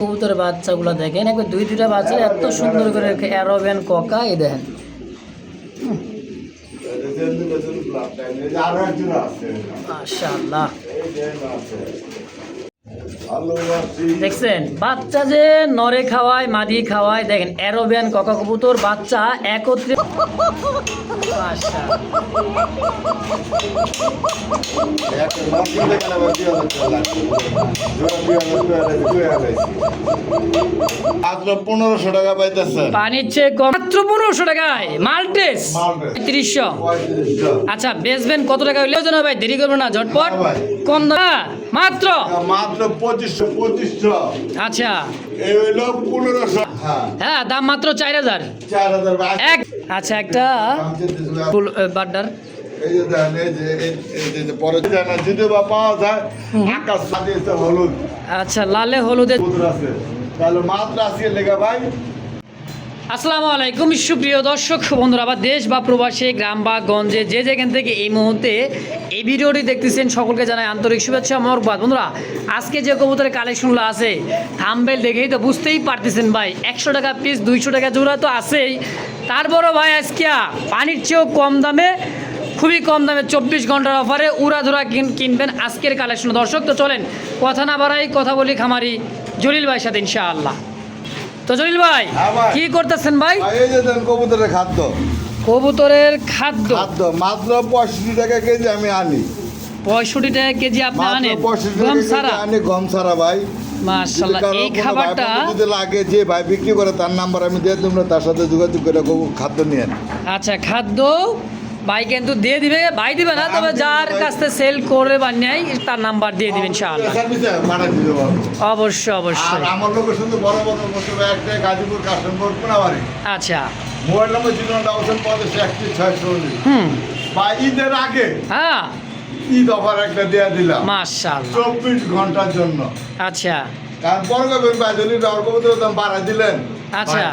কবুতরের বাচ্চাগুলো দেখেন, একবার দুই দুইটা বাচ্চা এত সুন্দর করে অ্যারোবিয়ান ককা এই দেখেন। মাশাআল্লাহ, দেখছেন বাচ্চা যে নরে খাওয়ায় মাদি খাওয়ায়, দেখেন অ্যারোবিয়ান ককা কবুতর বাচ্চা একত্রে। মাত্র 1500 টাকা পাইতেছে, পানির চেয়ে কম, মাত্র 1500 টাকায় মাল্টেস 3500। আচ্ছা বেচবেন কত টাকা হইলেও যেন ভাই দেরি করবো না, ঝটপট কম না, মাত্র 2500। আচ্ছা এই হইলো 1500। হ্যাঁ দাম মাত্র 4000। এক আচ্ছা একটা বাড্ডার এই যে দেন, এই যে পরে জানা যদি বা পাওয়া যায় আকাশ সাদিয়েছে হলুদ। আচ্ছা লালে হলুদে আছে তাহলে মাত্র আসিয়ে লেগা ভাই। আসসালামু আলাইকুম সুপ্রিয় দর্শক বন্ধুরা, আবার দেশ বা প্রবাসী গ্রাম বা গঞ্জে যে যেখান থেকে এই মুহূর্তে এই ভিডিওটি দেখতেছেন সকলকে জানাই আন্তরিক শুভেচ্ছা মোবারকবাদ। বন্ধুরা আজকে যে কবুতরের কালেকশনগুলো আছে থাম্বনেল দেখেই তো বুঝতেই পারতেছেন ভাই, 100 টাকা পিস 200 টাকা জোড়া তো আছেই, তারপরও ভাই আজকে পানির চেয়েও কম দামে, খুবই কম দামে 24 ঘন্টার অফারে উড়াধুরা কিনবেন আজকের কালেকশন। দর্শক তো চলেন কথা না বাড়াই কথা বলি খামারি জলিল ভাইয়ের সাথে ইনশাআল্লাহ। তো জলিল ভাই কি করতেছেন ভাই? এই যে দেন কবুতরের খাদ্য, কবুতরের খাদ্য মাত্র 65 টাকা কেজি আমি আনি। 65 টাকা কেজি আপনি আনেন? 65 গম টাকা ছাড়া? কেজি আনি, গম ছাড়া ভাই। মাশাআল্লাহ, এই খাবারটা যদি লাগে যে ভাই বিক্রি করে তার নাম্বার আমি দিয়ে দেব, তার সাথে যোগাযোগ করে খাদ্য নিয়ে। আচ্ছা খাদ্য ভাই কিন্তু দিয়ে দিবে, ভাই দিবে না, তবে যার কাছ থেকে সেল করে বা নেয় তার নাম্বার দিয়ে দিবেন ইনশাআল্লাহ। অবশ্যই অবশ্যই। আর আমার লোকের শুধু বড় বড় বস্তু একটা গাজীপুর কাশিমপুর কোনাবাড়ি। আচ্ছা মোবাইল নম্বর 0985 বা ঈদের আগে হ্যাঁ ঈদ অফার একটা দিয়ে দিলাম মাশাআল্লাহ 24 ঘন্টার জন্য। আচ্ছা কারণ পরে কবেন ভাই যদি কবুতরের দাম বাড়াই দিলেন, আচ্ছা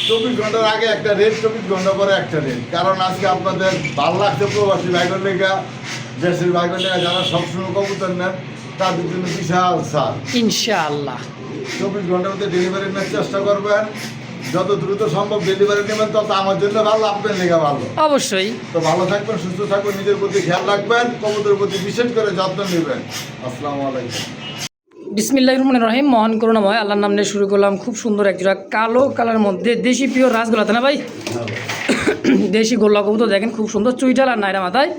24 ঘন্টার আগে একটা রেট, 24 ঘন্টা পরে একটা রেট। কারণ আজকে আপনাদের ভালো লাগছে প্রবাসী ভাইগর লেগা, দেশের ভাইগর লেগা যারা সবসময় কবুতর নেন তাদের জন্য বিশাল ছাড় ইনশাআল্লাহ। 24 ঘন্টার মধ্যে ডেলিভারি নেওয়ার চেষ্টা করবেন, যত দ্রুত সম্ভব ডেলিভারি নেবেন তত আমার জন্য ভালো, আপনার লেগে ভালো। অবশ্যই। তো ভালো থাকবেন, সুস্থ থাকবেন, নিজের প্রতি খেয়াল রাখবেন, কবুতরের প্রতি বিশেষ করে যত্ন নেবেন। আসসালামু আলাইকুম। বিসমিল্লাহির রহমানির রহিম। মহান করুণাময় আল্লাহর নাম নিয়ে শুরু করলাম। খুব সুন্দর একজোড়া কালো কালার মধ্যে দেশি পিওর রাসগোল্লা, তাই না ভাই? দেশি গোল্লা কবুতর দেখেন, খুব সুন্দর চুইটাল আর নাইরা মাথায়।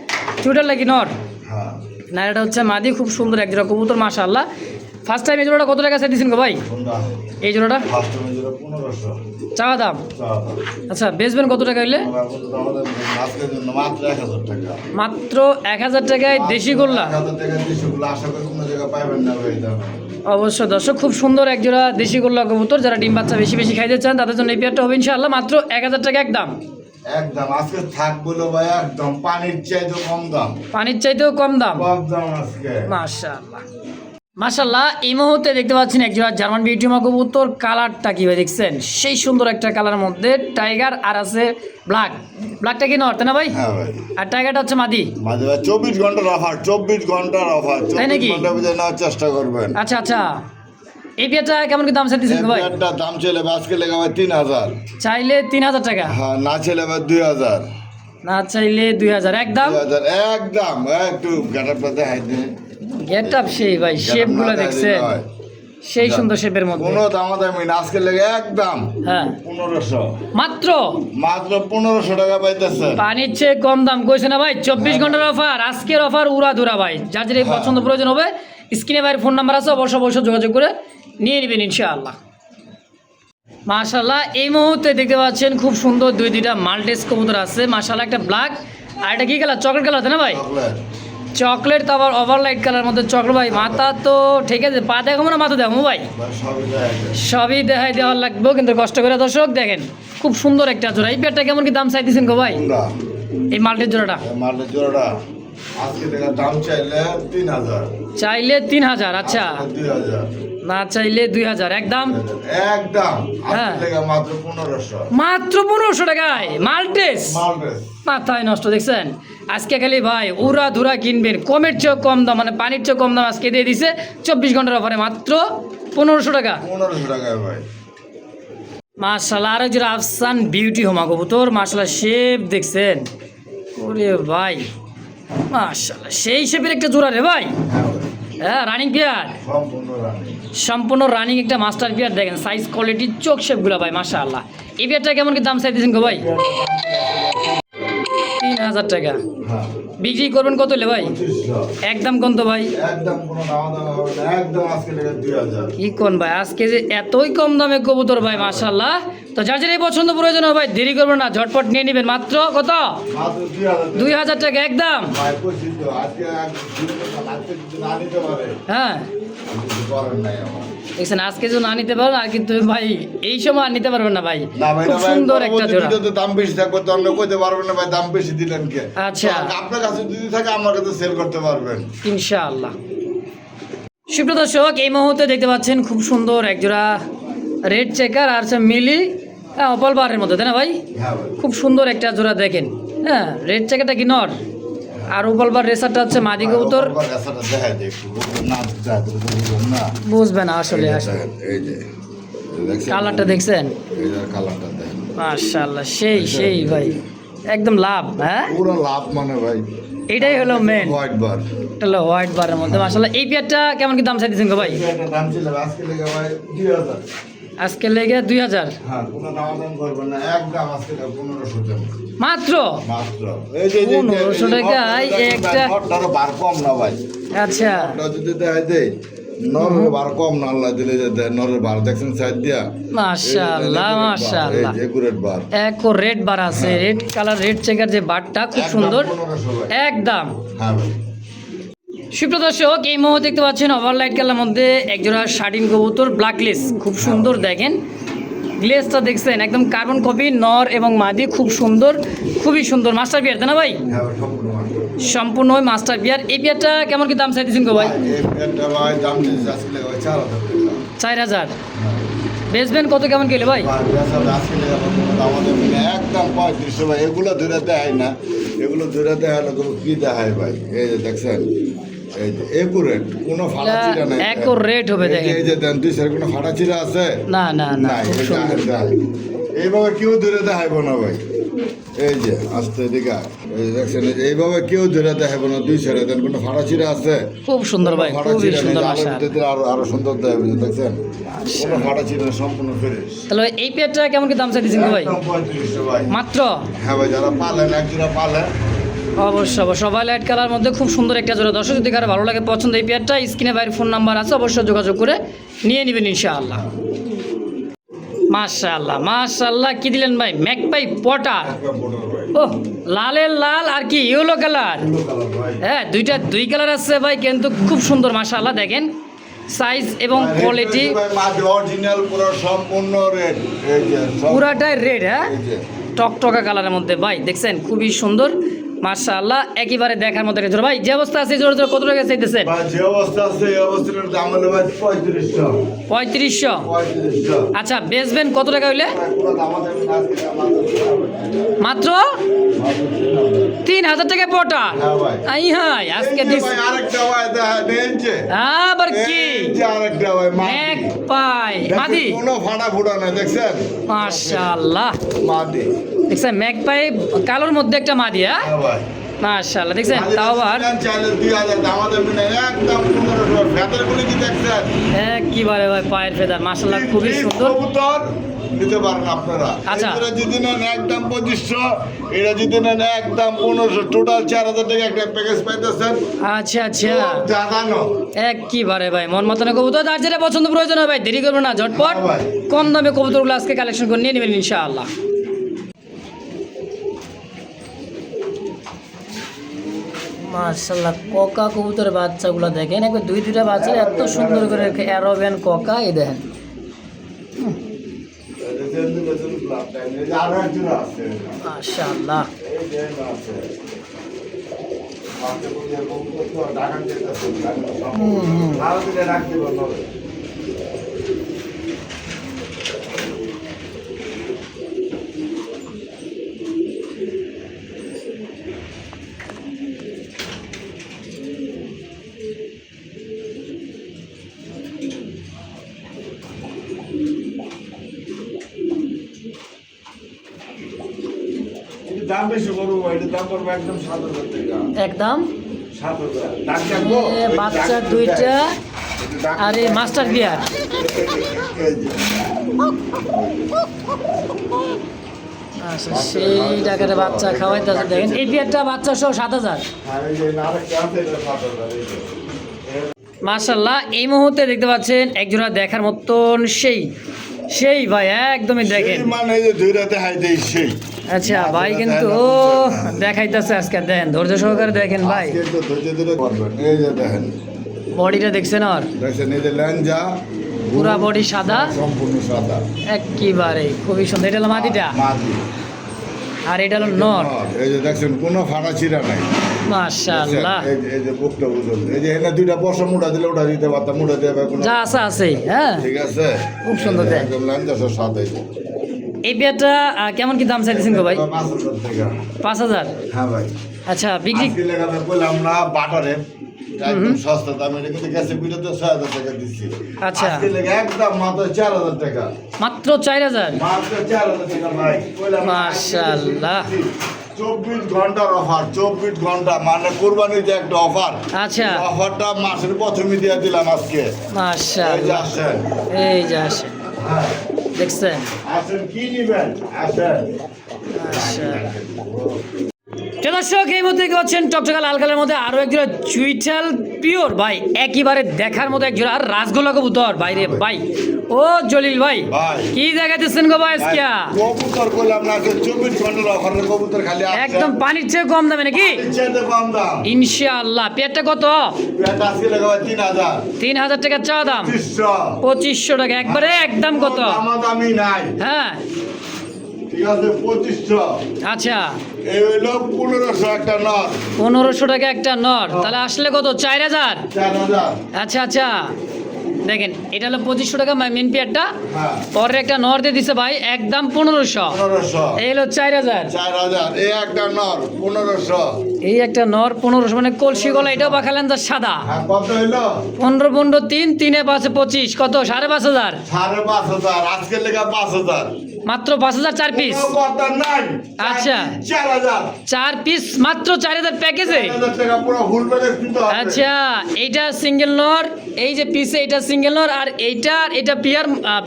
চুইটাল নাকি নর? নাইরাটা হচ্ছে মাদি, খুব সুন্দর একজোড়া কবুতর মাশাআল্লাহ। ফার্স্ট টাইম এই জোড়াটা কত টাকা সেট দিয়েছেন গো ভাই? এই জোড়াটা চাওয়া দাম? আচ্ছা বেচবেন কত টাকা হইলে? মাত্র 1000 টাকায় দেশি গোল্লা। অবশ্যই দর্শক, খুব সুন্দর একজোড়া দেশি গোল্লা কবুতর, যারা ডিম বাচ্চা বেশি বেশি খাইতে চান তাদের জন্য এই পেয়ারটা হবে ইনশাআল্লাহ। মাত্র 1000 টাকা একদম। একদম আজকে থাকবো ভাই, একদম পানির চাইতেও কম দাম। পানির চাইতেও কম দাম আজকে মাশাআল্লাহ মাশাআল্লাহ। এই মুহূর্তে দেখতে পাচ্ছেন একজোড়া জার্মান বিউটিমা কবুতর। কালারটা কি ভাই দেখছেন? সেই সুন্দর একটা কালার মধ্যে টাইগার আর আছে ব্ল্যাক। ব্ল্যাকটা কি নর, তাই না ভাই? হ্যাঁ ভাই। আর টাইগারটা হচ্ছে মাদি। মাঝে ভাই 24 ঘন্টার অফার, 24 ঘন্টার অফার, তাই নাকি? 24 ঘন্টার ভিতরে নেওয়ার চেষ্টা করবেন। আচ্ছা আচ্ছা, এই পেয়ারটা কেমন কি দাম চাইতেছেন ভাই? একটা দাম চলে আজকে লেগে ভাই 3000, চাইলে 3000 টাকা, হ্যাঁ না চলে ভাই 2000, না চাইলে 2000 একদম। 2000 একদম। একটু গেটআপটা দেখাই দে, গেট আপ সেই ভাই, শেপগুলো দেখছেন সেই সুন্দর শেপের মধ্যে। কোনো দামাদামি না, আজকে লেগে একদম হ্যাঁ 1500, মাত্র 1500 টাকা পাইতেছে। পানির চেয়ে কম দাম কইছে না ভাই? 24 ঘন্টার অফার, আজকের অফার উড়াধুরা ভাই। যার যেটা পছন্দ প্রয়োজন হবে স্ক্রিনে ভাইয়ের ফোন নাম্বার আছে, অবশ্যই যোগাযোগ করে নিয়ে নেবেন ইনশাআল্লাহ। মাশাআল্লাহ এই মুহূর্তে দেখতে পাচ্ছেন খুব সুন্দর দুইটা মাল্টেস কবুতর আছে মাশাআল্লাহ। একটা ব্ল্যাক আর এটা কি কালার? চকলেট কালার, তাই না ভাই? চকলেট তো আবার ওভারলাইট কালার মধ্যে চকলেট ভাই। মাথা তো ঠিক আছে, পা দেখাবো না মাথা দেখাবো ভাই? সবই দেখাই দেওয়ার লাগবে, কিন্তু কষ্ট করে দর্শক দেখেন খুব সুন্দর একটা জোড়া। এই পেয়ারটা কেমন কি দাম চাইতেছেন গো ভাই? এই মাল্টের জোড়াটা মালের জোড়াটা আজকে দেখা দাম চাইলে 3000, চাইলে 3000। আচ্ছা 2000, না চাইলে 2000 একদম। একদম হ্যাঁ মাত্র 1500, মাত্র 1500 টাকায় মাল্টেস। মাথায় নষ্ট দেখছেন? আজকে খালি ভাই উড়া ধুরা কিনবেন, কমের চেয়েও কম দাম, মানে পানির চেয়েও কম দাম আজকে দিয়ে দিছে 24 ঘন্টার অফারে মাত্র 1500 টাকা। 1500 টাকায় ভাই। মাশাআল্লাহ, আর একজন আফসান বিউটি হোমা কবুতর, মাশাআল্লাহ শেপ দেখছেন, ওরে ভাই মাশাআল্লাহ সেই শেপের একটা জোড়া রে ভাই। হ্যাঁ ভাই, হ্যাঁ, রানিং পেয়ার, সম্পূর্ণ রানী। সম্পূর্ণ রানিং একটা মাস্টার পেয়ার। দেখেন সাইজ কোয়ালিটি চোখ শেপগুলো ভাই মাশাআল্লাহ। এই পেয়ারটা কেমন কি দাম চাইতেছেন গো ভাই? 3000 টাকা। হ্যাঁ, বিক্রি করবেন কত হলে ভাই? 2500। একদম কোন তো ভাই? একদম কোনো দাম হবে না, একদম আজকে লেগে 2000। কি কোন ভাই, আজকে যে এতই কম দামে কবুতর ভাই মাশাআল্লাহ। তো যার যার এই পছন্দ প্রয়োজন হবে ভাই দেরি করবেন না, ঝটপট নিয়ে নেবেন। মাত্র কত? মাত্র 2000। 2000 টাকা একদম। ভাই পরিচিত, আজকে আজকে যদি না নিতে পারে হ্যাঁ কিছু করার নাই আমার। দেখছেন, আজকে যদি না নিতে পারবেন আর কিন্তু ভাই এই সময় আর নিতে পারবেন না ভাই। না ভাই, খুব না ভাই, সুন্দর একটা পরবর্তী জোড়া। ভিডিওতে দাম বেশি থাকবে তো আমরা কইতে পারবেন না ভাই, দাম বেশি দিলেন কে। আচ্ছা। তো আপনার কাছে যদি থাকে আমার কাছে সেল করতে পারবেন ইনশাআল্লাহ। সুপ্রিয় দর্শক, এই মুহূর্তে দেখতে পাচ্ছেন খুব সুন্দর একজোড়া রেড চেকার আর হচ্ছে মিলি, হ্যাঁ অপল বারের মধ্যে, তাই না ভাই? হ্যাঁ ভাই। খুব সুন্দর একটা জোড়া দেখেন। হ্যাঁ, রেড চেকারটা কি নর আর উপল বার রেসারটা হচ্ছে মাদি কবুতর। আবার রাস্তাটা দেখাই দে একটু, বুঝবেন না, দেখাই দিলে তো বুঝবেন না। বুঝবে না আসলে এই যে আসলে দেখেন, এই যে দেখছেন? কালারটা দেখছেন? এই যে কালারটা দেখেন, মাশাআল্লাহ সেই সেই ভাই, একদম লাভ। হ্যাঁ, পুরো লাভ মানে ভাই। এটাই হলো মেন, হোয়াইট বার। এটা হলো হোয়াইট বারের মধ্যে মাশাআল্লাহ। এই পেয়ারটা কেমন কি দাম চাইতেছেন গো ভাই? একটা দাম ছিল আজকে লেগে ভাই 2000। আজকে লেগে 2000 হ্যাঁ, কোনো দাম করবেন না, একদম আজকে 1500 টাকা মাত্র। মাত্র। এই যে 1500 টাকায় একটা। নটটারও বার কম না ভাই। আচ্ছা, নটটা যদি দেখাই দেই, নরের বার কম না, আল্লাহ দিলে যে দেয়, নরের বার দেখছেন সাইড দিয়া। মাশাআল্লাহ মাশাআল্লাহ, এই যে একুরেট বার। এক রেড বার আছে, রেড কালার রেড চেকার যে বারটা খুব একদম সুন্দর 1500 ভাই। একদম। হ্যাঁ ভাই। সুপ্রিয় দর্শক, এই মুহূর্তে দেখতে পাচ্ছেন ওভারলাইট কালার মধ্যে একজোড়া শার্টিন কবুতর ব্ল্যাকলেস, খুব সুন্দর দেখেন। গ্লেসটা দেখছেন একদম কার্বন কপি, নর এবং মাদি, খুব সুন্দর, খুবই সুন্দর মাস্টার বিয়ার, তাই না ভাই? হ্যাঁ ভাই, সম্পূর্ণ মাত্র। সম্পূর্ণ মাস্টার বিয়ার। এই বিয়ারটা কেমন কি দাম চাইতেছেন গো ভাই? এই পেয়ারটা ভাই দাম দিয়েছে আজকে লেগে ভাই 4000 টাকা। 4000। বেচবেন কত কেমন গেলে ভাই? ভাই বেচা আজকে লেগে আমার কোনো দাম আমাদের মিলে একদম 3500 ভাই। এগুলো ধরে দেয় না, এগুলো ধরে দেয় না, কি দেখায় ভাই? এই যে দেখছেন, এই যে একুরেট, কোনো ফাটা চিরা নাই। accurate হবে দেখেন। এই যে দেন দুই সাইড কোনো ফাটা চিরা আছে? না না না, নাই, খুব এই সুন্দর। দেখায়। এইভাবে কেউ ধরে দেখাইব না ভাই। এই যে আস্তে দিকা, এই যে দেখছেন, এই যে এইভাবে কেউ ধরে দেখাইব না, দুই সাইডে দেন কোনো ফাটা চিরা আছে? খুব সুন্দর ভাই, কোনো ফাটা খুবই চিরা নেই, সুন্দর আলোর মাশাআল্লাহ। ভিতরে দিলে আরো সুন্দর দেখাবে, দেখছেন? কোনো ফাটা চিরা নেই, সম্পূর্ণ ফ্রেশ। তাহলে এই পেয়ারটা কেমন কি দাম চাইতেছেন গো ভাই? একদম 3500 ভাই। মাত্র। হ্যাঁ ভাই, যারা পালেন, একজোড়া পালেন। অবশ্যই অবশ্যই, সবাই লাইট কালার মধ্যে খুব সুন্দর একটা জোড়া। দর্শক যদি কারো ভালো লাগে পছন্দ এই পেয়ারটা, স্ক্রিনে বাইরের ফোন নাম্বার আছে, অবশ্যই যোগাযোগ করে নিয়ে নেবেন ইনশাআল্লাহ। মাশাআল্লাহ মাশাআল্লাহ, কি দিলেন ভাই? Magpie Potter. একদম বড় ভাই। ও, লালের লাল আর কি ইয়েলো কালার। ব্লু কালার ভাই। হ্যাঁ, দুই কালার আছে ভাই, কিন্তু খুব সুন্দর মাশাআল্লাহ। দেখেন সাইজ এবং ভাই, কোয়ালিটি রেড ভাই, মাঝে অরিজিনাল পুরো সম্পূর্ণ রেড। এই যে সব- পুরাটাই রেড। হ্যাঁ, এই যে টকটকা কালারের মধ্যে ভাই, দেখছেন খুবই সুন্দর মাশাআল্লাহ, একেবারে দেখার মতো একটা জোড়া। ভাই যে অবস্থা আছে এই জোড়া কত টাকা চাইতেছেন? ভাই, যে অবস্থা আছে এই অবস্থার দাম হলো ভাই 3500। 3500। 3500। আচ্ছা, বেচবেন কত টাকা হইলে? ভাই, পুরো দাম আমাদের আজকে দাম আছে। মাত্র 3000 টাকা পটা। হ্যাঁ ভাই। আই হাই, আজকে এই যে ভাই, আরেকটা ভাই দেন যে। আবার কি এই যে আরেকটা ভাই, এক পাই মাদি। দেখেন, কোনো ফাটা ফুটা নাই, দেখছেন? মাশাআল্লাহ, মাদি। দেখছেন ম্যাকপাই কালোর মধ্যে একটা মাদি। হ্যাঁ হ্যাঁ ভাই। মাশাআল্লাহ, দেখছেন তাও আবার চাইলে 2000, আমাদের মিলে একদম 1500। ফেদার গুলি কি দেখছেন? একেবারে ভাই পায়ের ফেদার মাশাআল্লাহ, খুবই এই সুন্দর। কবুতর নিতে পারেন আপনারা। আচ্ছা। এরা যদি নেন একদম 2500, এরা যদি নেন একদম 1500, টোটাল 4000 টাকা একটা প্যাকেজ পাইতেছেন। আচ্ছা আচ্ছা, জানানো একেবারে ভাই মন মতন কবুতর। আর যেটা পছন্দ প্রয়োজন হয় ভাই দেরি করবেন না, ঝটপট হ্যাঁ ভাই। কম দামে কবুতরগুলো আজকে কালেকশন করে নিয়ে নেবেন ইনশাআল্লাহ। মাশাআল্লাহ, কোকা কবুতরের বাচ্চাগুলো দেখেন, একবার দুইটা বাচ্চা এত সুন্দর করে অ্যারোবিয়ান কোকা, এই দেখেন আরো একজন আছে। মাশাআল্লাহ। এই যে আছে। আমাদের বলে কবুতর ঢাকা দিতেছে, ভালো দিলে রাখতে পারবে। দাম বেশি করবো, এটার দাম করবো একদম 7,000 টাকা। একদম 7,000 দাম রাখবো। বাচ্চা দুইটা আর এই মাস্টার বিয়ার। এই যে। আচ্ছা, সেই টাকার বাচ্চা খাওয়াইতেছে দেখেন। এই বিয়ারটা বাচ্চা সহ 7,000। আর এই যে আরেকটা আছে, এটা 7,000 এই যে। মাশাল্লাহ, এই মুহূর্তে দেখতে পাচ্ছেন একজোড়া দেখার মতন সেই সেই ভাই একদমই দেখেন। সেই মানে এই যে দুই রাতে হাইতে সেই। আচ্ছা ভাই কিন্তু দেখাইতেছে আজকে, দেখেন ধৈর্য সহকারে দেখেন ভাই। আজকে তো ধৈর্য ধরে করবেন। এই যে দেখেন, বডিটা দেখছেন আর দেখছেন এই যে ল্যাঞ্জা পুরা বডি সাদা, সম্পূর্ণ সাদা, একেবারে খুবই সুন্দর। এটা হলো মাদিটা মাদি। আর এটা হলো নর। এই যে দেখছেন কোনো ফাড়া চিরা নাই। মাশাআল্লাহ, এই যে বুকটা বুঝুন, এই যে এনে দুইটা বর্ষ মুড়া দিলে ওটা দিতে পারতাম, মুড়া দেবে কোনো। যা আছে আছে, হ্যাঁ ঠিক আছে, খুব সুন্দর দেখ। একদম ল্যাঞ্জা সহ সাদা। এই বিয়ারটা কেমন কি দাম চাইতেছেন গো ভাই? 5,000 টাকা। 5,000। হ্যাঁ ভাই, আচ্ছা বিক্রি আজকে লেখাতে বললাম না বাটারে একদম সস্তা দাম, এটা কিন্তু গেছে বিটাতে 6,000 টাকা দিচ্ছি। আচ্ছা। আজকে লেখা একদম মাত্র 4,000 টাকা। মাত্র 4,000। মাত্র 4,000 টাকা ভাই। বললাম না, মাশাআল্লাহ। 24 ঘন্টার অফার, 24 ঘন্টা মানে কুরবানির যে একটা অফার। আচ্ছা অফারটা মাসের প্রথমে দিয়ে দিলাম আজকে। এই যে মাশাআল্লাহ, আসেন, এই যে আসেন হ্যাঁ দেখছেন। আসেন, কি নিবেন আসেন। তো দর্শক, এই মধ্যে দেখতে পাচ্ছেন টকটকা লাল কালারের মধ্যে আরো এক জোড়া চুইটাল পিওর ভাই, একেবারে দেখার মতো এক জোড়া আর রাসগোল্লা কবুতর বাইরে ভাই। ও জলিল ভাই, ভাই। কি দেখাইতেছেন গো ভাই আজকে? কবুতর করলাম না, 24 ঘন্টার অফারের কবুতর খালি আসছে। একদম পানির চেয়ে কম দামে নাকি? ইচ্ছাতে কম দাম। ইনশাআল্লাহ। পেটটা কত? পেট আজকে লেখা 3,000। 3,000 টাকা চা দাম, 2500। 2500 টাকা একবারে একদম কত? দামি নাই, হ্যাঁ ঠিক আছে 2500। আচ্ছা, এই হইলো 1500 একটা নর। 1500 টাকা একটা নর, তাহলে আসলে কত? 4,000। 4,000। আচ্ছা আচ্ছা, দেখেন এটা হলো 2500 টাকা মেন পেয়ারটা। হ্যাঁ, পরে একটা নর দিয়ে দিছে ভাই একদম 1500। 1500। এই হলো 4,000। 4,000। এই একটা নর 1500। এই একটা নর 1500, মানে কলসি গলা, এটাও পাখালেন তার সাদা। আর কত হইলো? 15 15 3 3 5 25, কত? 5,500। 5,500। আজকে লেখা 5,000। মাত্র 5,000 4 পিস। কোনো কথা নাই। আচ্ছা। 4,000। 4 পিস মাত্র 4,000 প্যাকেজে। 4,000 টাকা পুরো ফুল প্যাকেজ দিতে হবে। আচ্ছা, এইটা সিঙ্গেল নর, এই যে পিসে এটা সিঙ্গেল নর, আর এটা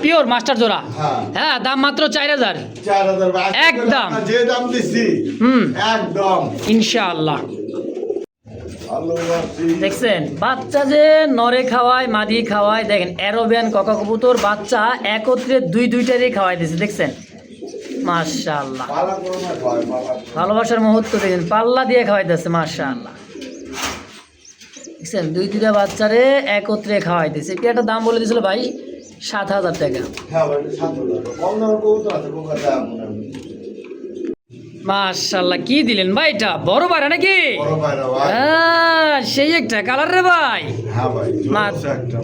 পিওর মাস্টার জোড়া। হ্যাঁ। হ্যাঁ, দাম মাত্র 4,000। 4,000 ভাই। আজকে একদম। আমরা যে দাম দিচ্ছি হুম, একদম ইনশাআল্লাহ। ভালোবাসি। দেখছেন বাচ্চা যে নরে খাওয়ায়, মাদি খাওয়ায়, দেখেন অ্যারোবিয়ান কক কবুতর বাচ্চা একত্রে দুইটারই খাওয়াই দিছে, দেখছেন মাশাআল্লাহ। পালা করো না ভাই, পালা। ভালোবাসার মুহূর্ত দেখেন, পাল্লা দিয়ে খাওয়াইতেছে মাশাআল্লাহ। দেখছেন দুইটা বাচ্চারে একত্রে খাওয়াইতেছে। পেয়ারটার দাম বলে দিয়েছিল ভাই 7,000 টাকা। হ্যাঁ ভাই, 7,000। কম দামের কবুতর আছে, কোকা দাম মনে হয়। মাশাআল্লাহ, কি দিলেন ভাই? এটা বড় পায়রা নাকি? বড় ভাইরা ভাই। হ্যাঁ, সেই একটা কালার রে ভাই। হ্যাঁ ভাই,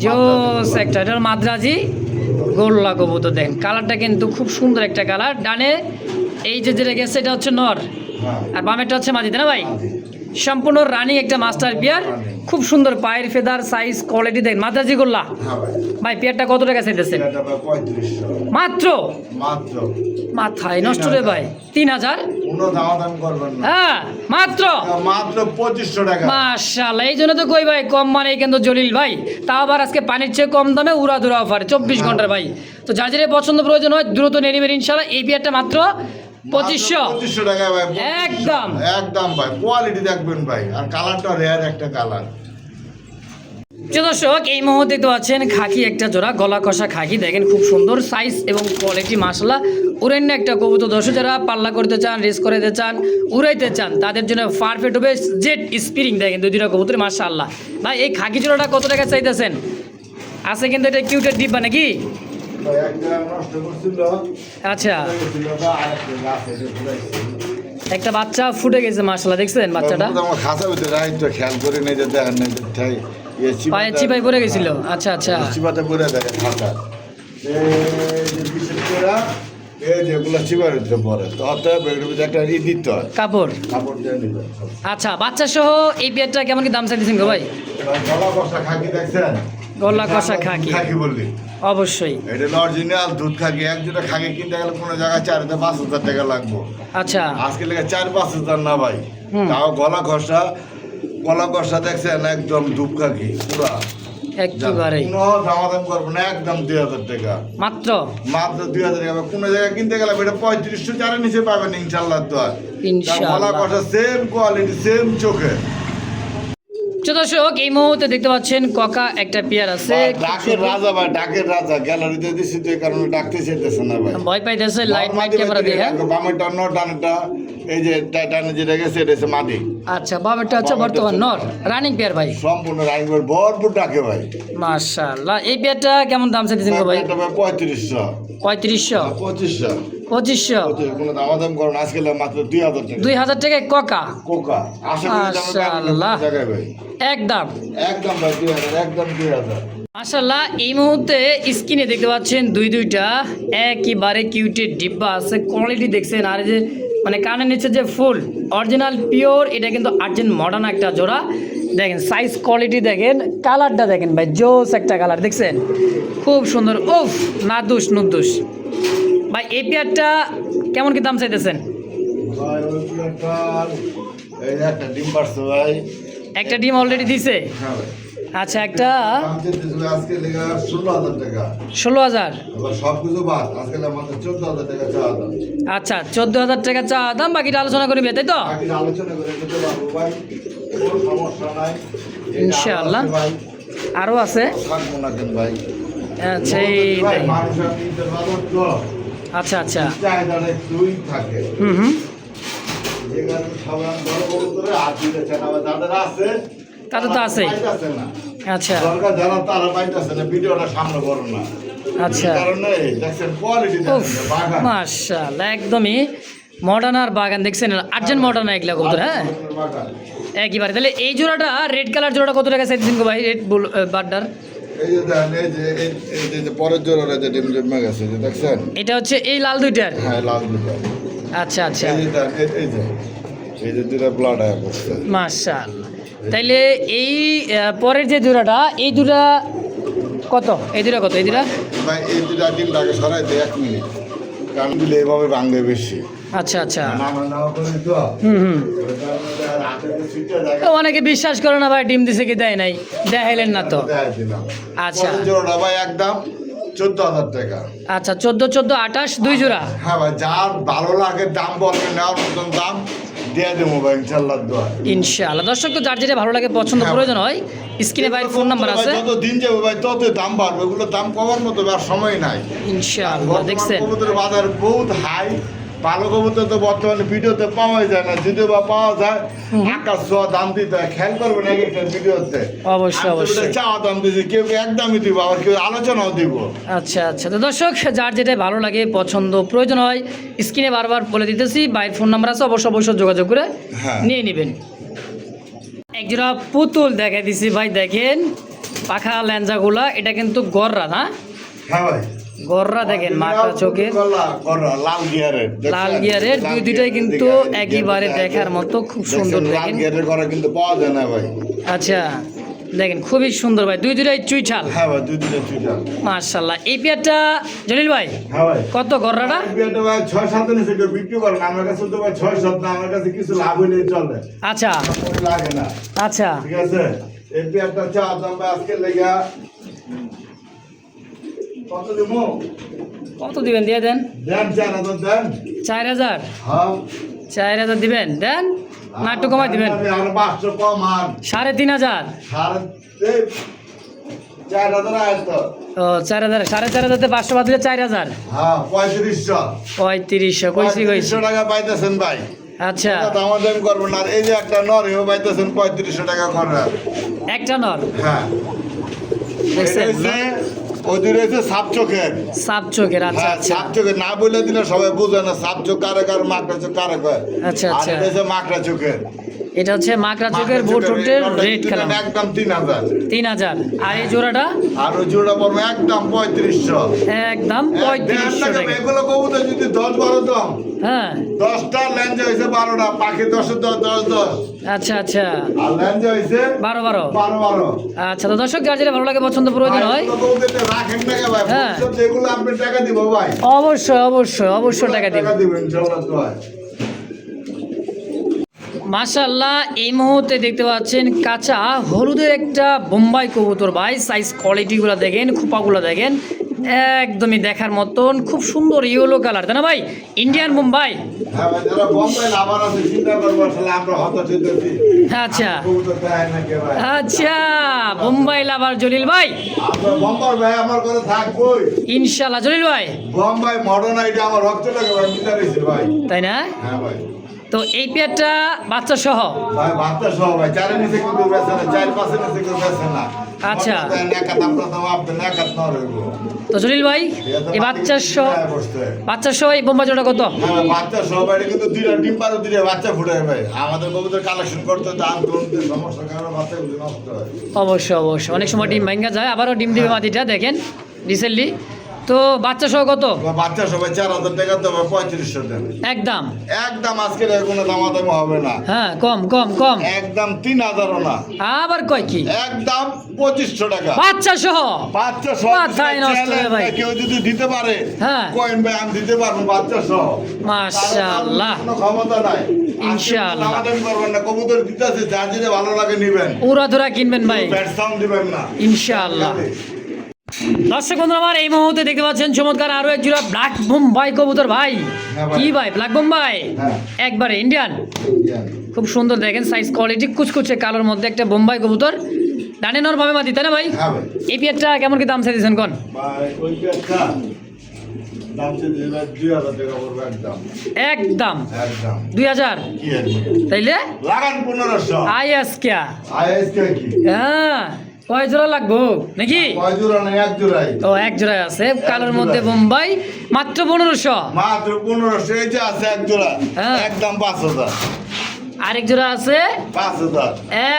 জোস একটা, এটা মাদ্রাজি গোল্লা কবুতর। দেখেন কালারটা কিন্তু খুব সুন্দর একটা কালার। ডানে এই যে যেটা গেছে এটা হচ্ছে নর, হ্যাঁ। আর বামেরটা হচ্ছে মাদি, তাই না ভাই? সম্পূর্ণ রানিং একটা মাস্টার পেয়ার, খুব সুন্দর পায়ের ফেদার, সাইজ, কোয়ালিটি দেখেন মাদ্রাজি গোল্লা। হ্যাঁ ভাই। ভাই পেয়ারটা কত টাকা চাইতেছেন? এটা ভাই 3500। মাত্র মাত্র। মাথায় নষ্ট রে ভাই, 3,000। কোনো দাম করবেন না। হ্যাঁ মাত্র মাত্র 2500 টাকা। মাশাআল্লাহ, এই জন্য তো কই ভাই কম মানে কিন্তু জলিল ভাই, তাও আবার আজকে পানির চেয়ে কম দামে উড়াধুরা অফার 24 ঘন্টার ভাই। তো যার যেটা পছন্দ প্রয়োজন হয় দ্রুত নিয়ে নেবেন ইনশাআল্লাহ। এই পেয়ারটা মাত্র 2500। 2500 টাকা ভাই। একদম। একদম ভাই, কোয়ালিটি দেখবেন ভাই, আর কালারটা রেয়ার একটা কালার। দর্শক, এই মুহূর্তে তো আছেন খাকি একটা জোড়া, গলা কষা খাকি, দেখেন খুব সুন্দর সাইজ এবং কোয়ালিটি মাশাআল্লাহ। উড়েন একটা কবুতর। দর্শক যারা পাল্লা করতে চান, রেস করতে চান, উড়াইতে চান, তাদের জন্য পারফেক্ট হবে জেট স্পিরিং। দেখেন দুইটা কবুতর মাশাআল্লাহ। ভাই এই খাকি জোড়াটা কত টাকা চাইতেছেন? আছে কিন্তু এটা কিউটের ডিব্বা নাকি? ভাই একটা নষ্ট করছিল। আচ্ছা, ছিল বা আরেকটা গাছে যে ফুলাইছে। একটা বাচ্চা ফুটে গেছে মাশাআল্লাহ, দেখছেন বাচ্চাটা আমার খাসা ভিতরে রাইট তো খেয়াল করে নেই যে দেখেন না ঠাই পায়ে চিপাই পড়ে গেছিল। আচ্ছা আচ্ছা, চিপাতে পড়ে দেখেন খাসা এই যে বিশেষ করে এই যেগুলো চিপার ভিতরে পড়ে তো অতএব এর ভিতরে একটা ই দিতে হয়, কাপড়। কাপড় দিয়ে নিতে হয়। আচ্ছা, বাচ্চা সহ এই পেয়ারটা কেমন কি দাম চাইতেছেন গো ভাই? গলা কষা খাকি দেখছেন? গলা কষা খাকি খাকি বললি অবশ্যই। এটা অরিজিনাল দুধ খাকি। এক জোড়া খাকি কিনতে গেলে কোনো জায়গায় 4,000-5,000 টাকা লাগবে। আচ্ছা আজকে লেগে 4-5,000 না ভাই। হুম। তাও গলা কষা দেখছেন একদম দুধ খাকি পুরা। একেবারে কোনো দামাদাম করবো না, একদম 2,000 টাকা মাত্র 2,000 টাকা। কোনো জায়গায় কিনতে গেলে এটা 3500 চারের নিচে পাবেন ইনশাল্লাহ। তো ইনশাআল্লাহ। গলা কষা সেম কোয়ালিটি সেম চোখে। দর্শক এই মুহূর্তে দেখতে পাচ্ছেন ককা একটা পেয়ার আছে, ডাকের রাজা ভাই, ডাকের রাজা। গ্যালারিতে দিচ্ছি তো এই কারণে ডাকতে চাইতেছে না ভাই। ভয় পাইতেছে লাইট মাইট ক্যামেরা দিয়ে। বামেরটা নর, ডানেরটা এই যে টাইটানে যেটা গেছে এটা হচ্ছে মাটি। আচ্ছা বাবারটা হচ্ছে বর্তমান নর রানিং পেয়ার ভাই, সম্পূর্ণ রাইনবোর্ড ভরপুর ডাকে ভাই। মাশাআল্লাহ। এই পেয়ারটা কেমন দাম চাইতেছেন গো ভাই? এটা ভাই 3500 3500 2500 2500 কোনো দামাদাম করুন আজকে মাত্র 2,000 টাকা। 2000 টাকায় ককা কোকা আশা করি মাশাআল্লাহ। জায়গায় ভাই একদম একদম ভাই 2,000 একদম 2,000। মাশাআল্লাহ। এই মুহূর্তে স্ক্রিনে দেখতে পাচ্ছেন দুইটা একেবারে কিউটের ডিব্বা আছে, কোয়ালিটি দেখছেন। আর এই যে মানে কানের নিচে যে ফুল অরিজিনাল পিওর, এটা কিন্তু আর্জেন্ট মডার্ন একটা জোড়া। দেখেন সাইজ কোয়ালিটি দেখেন, কালারটা দেখেন ভাই, জোস একটা কালার দেখছেন, খুব সুন্দর। উফ নাদুস নুদুস ভাই। এই পেয়ারটা কেমন কি দাম চাইতেছেন? ভাই ওই প্লেটার এই যে একটা ডিম পারছে ভাই। একটা ডিম অলরেডি দিছে। হ্যাঁ ভাই। আচ্ছা একটা দাম চেয়েছিল আজকে লেগে 16,000 টাকা। 16,000। এবার সব কিছু বাদ আজকে মাত্র 14,000 টাকা চাওয়া দাম। আচ্ছা 14,000 টাকা চা দাম, বাকিটা আলোচনা করবি তাই তো? বাকি আলোচনা করে দিতে পারবো ভাই, কোনো সমস্যা নাই। ইনশাআল্লাহ। আরও আছে। থাকবো না কেন ভাই। আচ্ছা এই ভাই দেখেন। মানুষের কিনতে পারবো তো আচ্ছা আচ্ছা চাহিদাটা একটুই থাকে। হুম যে কারণে সবাই বড় বড় করে আর দিতেছে না, আবার যাদের আছে তাদের তো আছেই। পাইতেছে না। আচ্ছা সরকার যারা তারা পাইতেছে না, ভিডিওটা সামনে করো না। আচ্ছা। এই কারণে দেখছেন কোয়ালিটি উফ বাগান মাশাআল্লাহ, একদমই মডার্ন আর বাগান দেখছেন, আর্জেন্ট মডার্ন এগুলা কবুতর। হ্যাঁ বাগান। একবারে। তাহলে এই জোড়াটা রেড কালার জোড়াটা কত টাকা চাইছেন গো ভাই? রেড বুল বার্ডার এই যে দেখেন এই যে পরের জোড়ার যে ডিম জমে গেছে যে দেখছেন। এটা হচ্ছে এই লাল দুইটার। হ্যাঁ লাল দুটো। আচ্ছা আচ্ছা এই যে দেখেন, এই যে দুটো ব্লাড আয়া করছে। মাশাআল্লাহ। তাইলে এই পরের যে জোড়াটা, এই দুটা কত? এই দুটা কত? এই দুটা ভাই এই দুটা ডিমটাকে সরাই দেয় 1 মিনিট, কারণ দিলে এভাবে ভাঙবে বেশি। আচ্ছা আচ্ছা না করি তো হুম ওই কারণে রাতে যে সুইটটা জায়গা তো অনেকে বিশ্বাস করে না ভাই, ডিম দিছে কি দেয় নাই, দেখাইলেন না তো। দেখাই দিলাম। আচ্ছা। পরের জোড়াটা ভাই একদম 14,000 টাকা। আচ্ছা 14 14 28 দুই জোড়া। হ্যাঁ ভাই, যার ভালো লাগে দাম বলবেন, নেওয়ার মতন দাম দিয়ে দেবো ভাই ইনশাল্লাহ দোয়া। ইনশাআল্লাহ। দর্শক তো যার যেটা ভালো লাগে পছন্দ হ্যাঁ। প্রয়োজন হয়, স্ক্রিনে ভাইয়ের ফোন নাম্বার আছে। যত দিন যাবে ভাই তত দাম বাড়বে, ওগুলো দাম কমার মতো আর সময় নাই। ইনশাআল্লাহ। দেখছেন কবুতরের বাজার বহুত হাই। ভালো কবুতর তো বর্তমানে ভিডিওতে পাওয়াই যায় না, যদিও বা পাওয়া যায় আকাশ ছোঁয়া দাম দিতে হয়। খেয়াল করবেন এক একটা ভিডিওতে অবশ্যই অবশ্যই। চাওয়া দাম দিয়েছি, কেউ একদমই দিব, আবার কেউ আলোচনাও দিব। আচ্ছা আচ্ছা। তো দর্শক যার যেটা ভালো লাগে পছন্দ প্রয়োজন হয়, স্ক্রিনে বারবার বলে দিতেছি, ভাইয়ের ফোন নাম্বার আছে, অবশ্যই যোগাযোগ করে হ্যাঁ। নিয়ে নেবেন। একজোড়া পুতুল দেখাই দিছি ভাই, দেখেন পাখা ল্যাঞ্জাগুলা, এটা কিন্তু গররা না? হ্যাঁ ভাই, গররা দেখেন, মাথা চোখের লাল গিয়ারের লাল গিয়ারের দুইটাই কিন্তু একেবারে দেখার মতো, খুব সুন্দর লাল দেখেন। গিয়ারের করা কিন্তু পাওয়া যায় না ভাই। আচ্ছা দেখেন খুবই সুন্দর ভাই, দুইটাই চুইঠাল। হ্যাঁ ভাই, দুইটা চুইটা। মাশাআল্লাহ। এই পেয়ারটা জলিল ভাই হ্যাঁ ভাই, কত গররাটা? বিয়েটা ভাই 6-7 দিন থেকে বিক্রি করেন, আমার কাছে তো ভাই 6-7 না, আমার কাছে কিছু লাভ হইলেই চলে, আচ্ছা কোনো লাগে না। আচ্ছা ঠিক আছে, এই বিয়েটা চা দাম ভাই আজকে লেগা কত দেবো? কত দিবেন? দিয়ে দেন। দেন 4,000 দেন। 4000। হ্যাঁ 4000 দিবেন? দেন না একটু কমাই দিবেন। আর 500 কম আর 3500। 4,000 আয় তো। ও 4000, 4500 500 বাদ দিলে 4000। হ্যাঁ 3500। 3500 কইছি 3500 টাকা পাইতেছেন ভাই। আচ্ছা দামাদামি করবেন না। আর এই যে একটা নর এও পাইতেছেন 3500 টাকা করে। একটা নর হ্যাঁ দেখছেন? ওই রয়েছে সাপ চোখের। সাপ চোখের। আচ্ছা হ্যাঁ, আচ্ছা সাপ চোখের না বলে দিলে সবাই বুঝে না সাপ চোখ কারে কার মাকড়া চোখ কারে কয়। আচ্ছা, আর আচ্ছা। এটা হচ্ছে মাকড়া চোখের। এটা হচ্ছে মাকড়া চোখের বোটরোটের রেড কালার, একদম 3000। 3000। আর এই জোড়াটা আর ওই জোড়া পড়বে একদম 3500। একদম 3500 টাকা। এগুলো কবুতর যদি 10-12 দাম, হ্যাঁ 10টা ল্যাঞ্জা হয়েছে 12টা, পাখি 10-10 10-10, আচ্ছা আচ্ছা, আর ল্যাঞ্জা হয়েছে 12 12। আচ্ছা, তো দর্শক যার যেটা ভালো লাগে পছন্দ প্রয়োজন হয়, রাখেন টাকা ভাই, হ্যাঁ। যেগুলো আপনি টাকা দিব ভাই, অবশ্যই অবশ্যই অবশ্যই টাকা দিবেন। দিবেন ইনশাআল্লাহ। তো হয় মাশাআল্লাহ, এই মুহূর্তে দেখতে পাচ্ছেন কাঁচা হলুদের একটা বোম্বাই কবুতর ভাই। সাইজ কোয়ালিটিগুলো দেখেন, খোপাগুলো দেখেন, একদমই দেখার মতন, খুব সুন্দর ইয়েলো কালার, তাই না ভাই? ইন্ডিয়ান বোম্বাই। হ্যাঁ ভাই, যারা বোম্বাই লাভার আছে চিন্তা করবো, আসলে আমরা হতাশ হইতেছি। আচ্ছা কবুতর দেয় না কে ভাই? আচ্ছা, বোম্বাই লাভার জলিল ভাই, আমরা বোম্বাই ভাই আমার কথা থাকবই। ইনশাআল্লাহ জলিল ভাই, বোম্বাই মডার্ন আইডি আমার রক্তটাকে ভাই মিটারেছে ভাই। তাই না? হ্যাঁ ভাই, তো এই পেয়ারটা বাচ্চা সহ, ভাই বাচ্চা সহ ভাই, 4 নিচে কিন্তু বেচে না, 4-5 নিচে কিন্তু বেচে না। আচ্ছা। নেকাত আপনার তো আপনি নেকাত না রইবো। তো জলিল ভাই এই বাচ্চা সহ, বাচ্চা সহ এই বোম্বাই জোড়া কত? হ্যাঁ বাচ্চা সহ ভাই, কিন্তু 2টা ডিম পারো, 2টা বাচ্চা ফুটে ভাই। আমাদের কবুতর কালেকশন করতে দাম করতে সমস্যা, কারণ বাচ্চা গুলো নষ্ট হয়। অবশ্যই অবশ্যই, অনেক সময় ডিম ভাঙ্গা যায়, আবারও ডিম দিবে মাটিটা দেখেন রিসেন্টলি। তো বাচ্চা সহ কত? বাচ্চা সবাই 4000 টাকা তো 3500 দেবে একদম একদম। আজকে কোনো দামাদামি হবে না, হ্যাঁ, কম কম কম, একদম 3000ও না, আবার কয় কি? একদম 2500 টাকা বাচ্চা সহ। বাচ্চা সহ। মাথায় নষ্ট রে ভাই। কেউ যদি দিতে পারে, হ্যাঁ। কয়েন ভাই আমি দিতে পারবো বাচ্চা সহ। মাশাআল্লাহ, কোনো ক্ষমতা নাই, ইনশাআল্লাহ। দামাদামি করবেন না, কবুতর দিতেছে, যার যেটা ভালো লাগে নিবেন, উড়াধুরা কিনবেন ভাই, ব্যাট সাউন্ড দিবেন না ইনশাআল্লাহ। দর্শক বন্ধু আমার, এই মুহূর্তে দেখতে পাচ্ছেন চমৎকার আরো এক জোড়া ব্ল্যাক বোম্বাই কবুতর ভাই। হ্যাঁ ভাই। কি ভাই, ব্ল্যাক বোম্বাই হ্যাঁ। একবারে ইন্ডিয়ান, খুব সুন্দর দেখেন, সাইজ কোয়ালিটি কুচকুচে কালোর মধ্যে একটা বোম্বাই কবুতর। ডানে নর ভাবে মাতি, তাই না ভাই? হ্যাঁ ভাই। এই পেয়ারটা কেমন কি দাম চাইছেন কোন? ভাই ওই একটা দাম চেয়ে 2000 টাকা পড়বে একদম। একদম একদম 2000, কি আছে তাইলে লাগান 1500। আইএস কে? আইএসকে কি হ্যাঁ, কয় জোড়া লাগবো নাকি? কয় জোড়া নেই, এক জোড়াই। ও এক জোড়ায় আছে কালোর মধ্যে বোম্বাই, মাত্র 1500। মাত্র 1500। এই যে আছে এক জোড়া, হ্যাঁ। একদম 5000। আরেক জোড়া আছে 5000,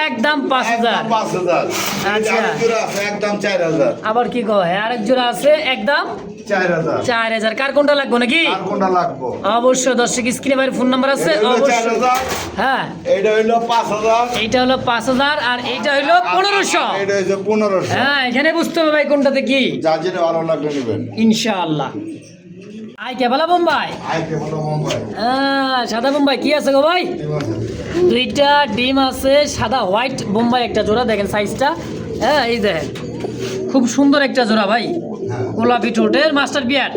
একদম 5000। 5000। আচ্ছা। আরেক জোড়া আছে একদম 4000। আবার কি কয়, আরেক জোড়া আছে একদম 4000। 4000। কার কোনটা লাগবো নাকি? আর কোনটা লাগবে? অবশ্যই দর্শক স্ক্রিনে ভাই ফোন নাম্বার আছে, এটা হলো অবশ্যই। 4000, হ্যাঁ, এইটা হইলো 5000, এইটা হলো 5000 আর এইটা হলো 1500। এটা হইছে 1500। হ্যাঁ, এখানে বুঝতে হবে ভাই কোনটাতে কি। যার যেটা ভালো লাগবে নেবেন ইনশাআল্লাহ। আই কেবলা বোম্বাই, আইকে বলো মুম্বাই। হ্যাঁ সাদা বোম্বাই কি আছে গো ভাই? ঠিক আছে। দুইটা ডিম আছে, সাদা হোয়াইট বোম্বাই একটা জোড়া, দেখেন সাইজটা। হ্যাঁ এই দেখেন, খুব সুন্দর একটা জোড়া ভাই, হ্যাঁ। গোলাপি ঠোঁটের মাস্টার বিয়ার।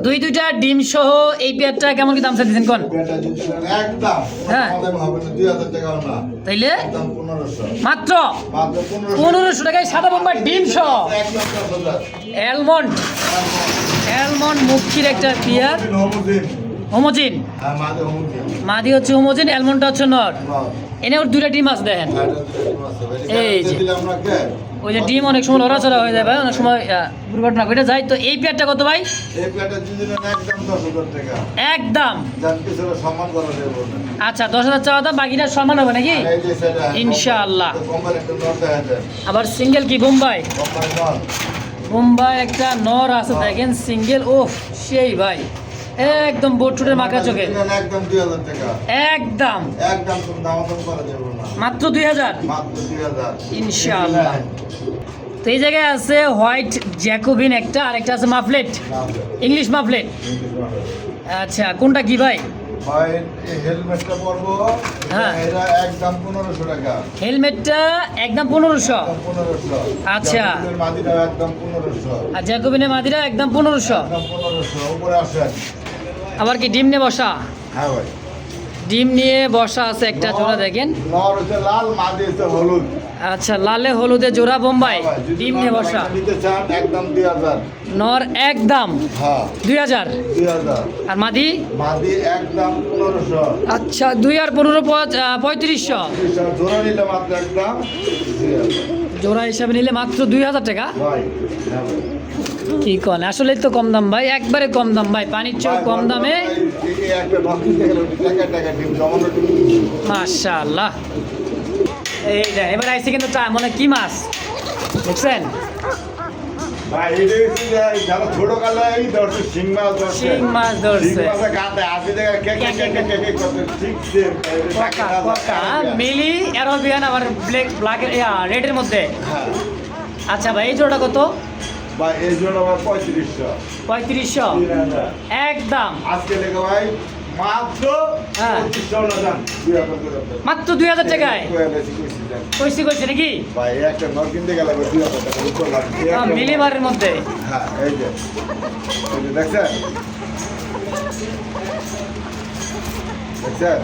দুইটা ডিম সহ এই পেয়ারটা কেমন কি দাম চাইছেন কোন? এটা যদি একদম হ্যাঁ। কোনো দাম হবে না, 2000 টাকাও না, তাইলে একদম 1500। মাত্র মাত্র 1500। 1500 টাকায় সাদা বোম্বাই ডিম সহ। একদম 10,000। অ্যালমন্ড, অ্যালমন্ড মুখির একটা পেয়ার, হোমোজিন। হোমোজিন। হ্যাঁ, মাঝে হোমোজিন। মাদি হচ্ছে হোমোজিন, অ্যালমন্ডটা হচ্ছে নর। এনে ওর দুইটা ডিম আছে দেখেন। এই যে। ওই যে ডিম অনেক সময় লড়াচড়া হয়ে যায় ভাই, অনেক সময় দুর্ঘটনা ঘটে যায়। তো এই পেয়ারটা কত ভাই? এই প্লেটে দিলেন একদম 10,000 টাকা। একদম। যার কিছু সম্মান করা যাবে না। আচ্ছা 10,000 চাওয়া দাম, বাকিটা সম্মান হবে নাকি? আর এই যে সেটা ইনশাআল্লাহ। কোম্পানি একটা নট দেখা যায়। আবার সিঙ্গেল কি বোম্বাই? Company not. বোম্বাই একটা নর আছে দেখেন, সিঙ্গেল। ওহ সেই ভাই, একদম বোটুটের মাকা চোখে, দিলেন একদম 2000 টাকা। একদম একদম কোনো দামাদাম করা যাবে না। মাত্র 2000। মাত্র 2000। ইনশাআল্লাহ। তো এই জায়গায় আছে হোয়াইট জ্যাকোবিন একটা, আর একটা আছে মাফলেট, ইংলিশ মাফলেট। আচ্ছা কোনটা কি ভাই? ভাই এই হেলমেটটা পরবো, হ্যাঁ। এটা একদম 1500 টাকা। হেলমেটটা একদম 1500। একদম 1500। আচ্ছা। জাতীয় মাদিটা একদম 1500। আর জ্যাকোবিনের মাদিরা একদম 1500। একদম 1500 উপরে আসেন। আবার কি ডিম নিয়ে বসা? হ্যাঁ ভাই। ডিম নিয়ে বসা আছে একটা জোড়া দেখেন। নর হচ্ছে লাল, মাদি হচ্ছে হলুদ। আচ্ছা লালে হলুদে জোড়া বোম্বাই, হ্যাঁ ভাই, যদি ডিম নিয়ে নর বসা। নিতে চান একদম 2000। নর একদম হ্যাঁ 2000, 2000। আর মাদি মাদি একদম 1500। আচ্ছা 2 আর 15 3500। জোড়া নিলে মাত্র একদম 2000। জোড়া হিসাবে নিলে মাত্র 2000 টাকা। ভাই হ্যাঁ ভাই। কি কন আসলেই তো কম দাম ভাই, একবারে কম দাম ভাই, পানির চেয়েও কম দামে। এই একটা নতুন থেকে টাকা টাকা ডিম জমানো ডিম। মাশাআল্লাহ। এই যে এবার আইসি কিন্তু মানে কি মাছ দেখছেন? ভাই এই যে যারা ছোট কালে এই ধরছে শিং মাছ ধরছে। শিং মাছ ধরছে। শিং মাছে কাটে আসি জায়গা কে কে কে কে কে করতে ঠিক সে পকা মিলি অ্যারাবিয়ান আবার ব্ল্যাক রেডের মধ্যে। হ্যাঁ আচ্ছা ভাই এই জোড়াটা কত? ভাই এই জন্য আমার 3500 3500 3000 একদম। আজকে লেগে ভাই মাত্র হ্যাঁ। 2500 না জান 2000 করে মাত্র 2000 টাকায় কইছি নাকি? ভাই একটা নর কিনতে গেলে 2000 টাকা উপর লাগে মিলিবারের মধ্যে। হ্যাঁ এই যে দেখছেন দেখছেন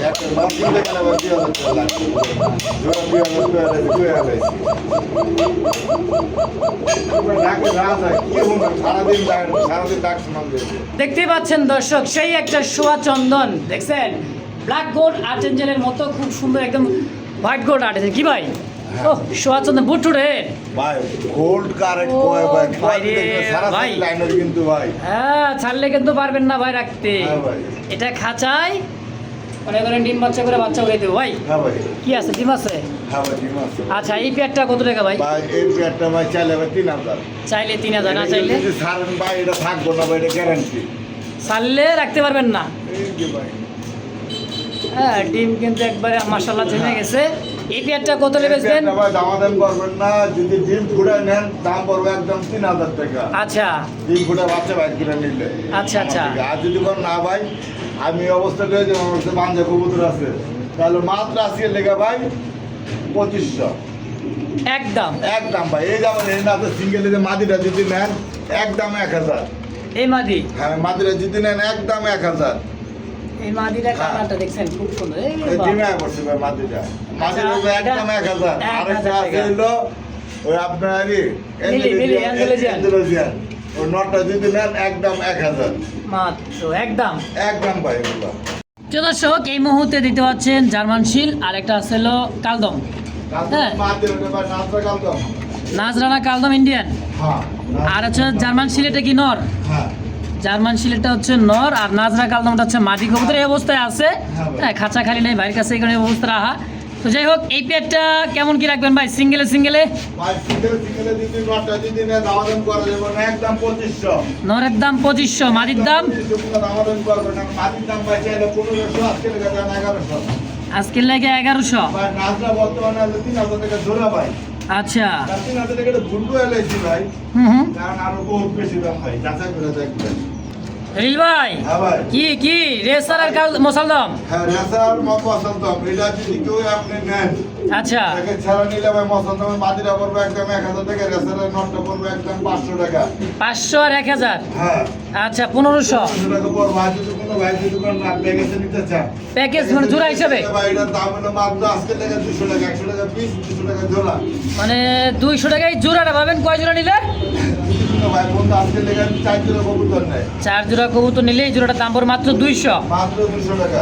একটা নর কিনতে গেলে 2000 টাকা লাগে জোড়া 2000 টাকা লাগে সারাদিন ডাক শোনা দেখতেই পাচ্ছেন দর্শক, সেই একটা সোয়া চন্দন দেখছেন, ব্ল্যাক গোল্ড আর্টেঞ্জেলের মতো খুব সুন্দর একদম হোয়াইট গোল্ড আর্টেঞ্জেল কি ভাই? ও সোয়া চন্দন বুটু রে ভাই গোল্ড কারেক্ট কয় ভাই সারা ভাই। লাইনের কিন্তু ভাই হ্যাঁ ছাড়লে কিন্তু পারবেন না ভাই রাখতে। হ্যাঁ ভাই। এটা খাঁচায় মনে করেন ডিম বাচ্চা করে বাচ্চা উড়ে দেবো ভাই। হ্যাঁ ভাই কি আছে ডিম আছে? হ্যাঁ ভাই ডিম আছে। আচ্ছা এই পেয়ারটা কত টাকা ভাই? ভাই এই পেয়ারটা ভাই চাইলে ভাই 3000 চাইলে 3000, না চাইলে যদি সারেন ভাই এটা থাকবো না ভাই এটা গ্যারান্টি ছাড়লে রাখতে পারবেন না। এই যে ভাই হ্যাঁ ডিম কিন্তু একবারে মাশাআল্লাহ জমে গেছে। এই পেয়ারটা কত বেচবেন? পেয়ারটা ভাই দামাদাম করবেন না, যদি ডিম ফুটায় নেন দাম পড়বে একদম 3000 টাকা। আচ্ছা ডিম ফুটা বাচ্চা ভাই কিনে নিলে আচ্ছা, আচ্ছা। আমার থেকে। আর যদি কোন না ভাই আমি অবস্থা রয়ে যে আমার কাছে বাঞ্জা কবুতর আছে তাহলে মাত্র আজকে লেগে ভাই 2500 একদম। একদম ভাই। এই যেমন এই না তো সিঙ্গেল যে মাদিটা যদি নেন একদম 1000। এই মাদি, হ্যাঁ মাদিটা যদি নেন একদম 1000। এই মাদিটা হ্যাঁ। কালারটা দেখছেন খুব সুন্দর। এই এই বাহ। ডিমে পড়ছে ভাই মাদিটা। মাদিটা হলো এটা একদম 1000। 1000 আরেকটা আছে টাকা। হলো ওই আপনারই মিলি, অ্যান্ডালুজিয়ান। অ্যান্ডালুজিয়ান। ওই নটটা যদি নেন একদম 1000। মাত্র একদম। একদম ভাই এগুলো। প্রিয় দর্শক এই মুহূর্তে দেখতে পাচ্ছেন জার্মান শিল আর একটা আছে হলো কালদম। হ্যাঁ। মাদিটা ভাই নাচটা কালদম। নাজরানা কালদম ইন্ডিয়ান। হ্যাঁ। আর হচ্ছে জার্মান শিল, এটা কি নর? হ্যাঁ। জার্মান শিলটা হচ্ছে নর আর নাজরা কালদমটা হচ্ছে মাদি কবুতর। এই অবস্থায় আছে। হ্যাঁ খাঁচা খালি নেই ভাইয়ের কাছে, এখানে অবস্থা রাখা। তো যাই হোক এই পেয়ারটা কেমন কি রাখবেন ভাই? সিঙ্গেলে ভাই সিঙ্গেলে যদি নটটা যদি নেন দামাদাম করা যাবে না একদম 2500। নরের দাম 2500, মাদির দাম দামাদাম করবে না। মাদির দাম ভাই চাইলে 1500, আজকে লেগে যান 1100। আজকের লাগে 1100। ভাই নাচটা বর্তমানে 3000 টাকা জোড়া ভাই। আচ্ছা 3000 টাকা ঘুরবো এলাইছি ভাই, হুম কারণ আরো বহুত বেশি দাম ভাই। যাচাই করে দেখবেন। রিল ভাই হ্যাঁ ভাই। কি রেসার আর মোসালদম? হ্যাঁ রেসার মসলদম এটা যদি কেউ আপনি নেন আচ্ছা তাকে ছাড়া নিলে ভাই মসলদমের মাদিরা পড়বে একদম 1000 টাকা, রেসারের নটটা পড়বে একদম 500 টাকা। 500 আর 1000। হ্যাঁ আচ্ছা 1500 500 টাকা পড়বে। আর যদি কোনো ভাই যদি কোনো না প্যাকেজে নিতে চান, প্যাকেজ মানে জোড়া হিসাবে, ভাই এটার দাম হলো মাত্র আজকে লেগে 200 টাকা, 100 টাকা পিস, 200 টাকা জোড়া। মানে 200 টাকায় জোড়াটা পাবেন। কয় জোড়া নিলে? যদি কোনো ভাই বন্ধু আজকে লেগে 4 জোড়া কবুতর নেয় 4 জোড়া কবুতর নিলে এই জোড়াটার দাম পড়বে মাত্র 200। মাত্র 200 টাকা।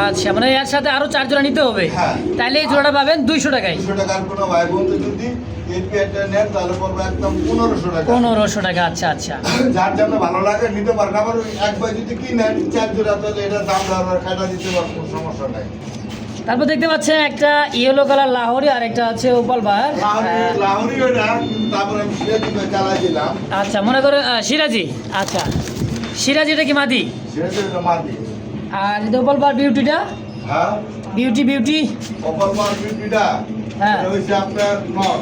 আচ্ছা মানে এর সাথে আরো 4 জোড়া নিতে হবে, হ্যাঁ। তাহলে এই জোড়াটা পাবেন 200 টাকায়। 200 টাকার কোনো ভাই বন্ধু যদি এই পেয়ারটা নেন তাহলে পড়বে একদম 1500 টাকা। 1500 টাকা। আচ্ছা আচ্ছা যার জন্য ভালো লাগে নিতে পারেন। আবার একবার যদি কিনেন 4 জোড়া তাহলে এটার দাম আর কাটা দিতে পারবো, কোনো সমস্যা নাই। তারপর দেখতে পাচ্ছেন একটা ইয়েলো কালার লাহোরি আর একটা আছে ওপাল বার। লাহোরি ওটা কিন্তু তারপরে আমি সিরাজি চালাই দিলাম। আচ্ছা মনে করো সিরাজি। আচ্ছা সিরাজিটা কি মাদি? সিরাজি ওটা মাদি। আর এটা ওপাল বার বিউটিটা? হ্যাঁ বিউটি অপর মার্কেটটা হ্যাঁ। এটা হচ্ছে আপনার নট।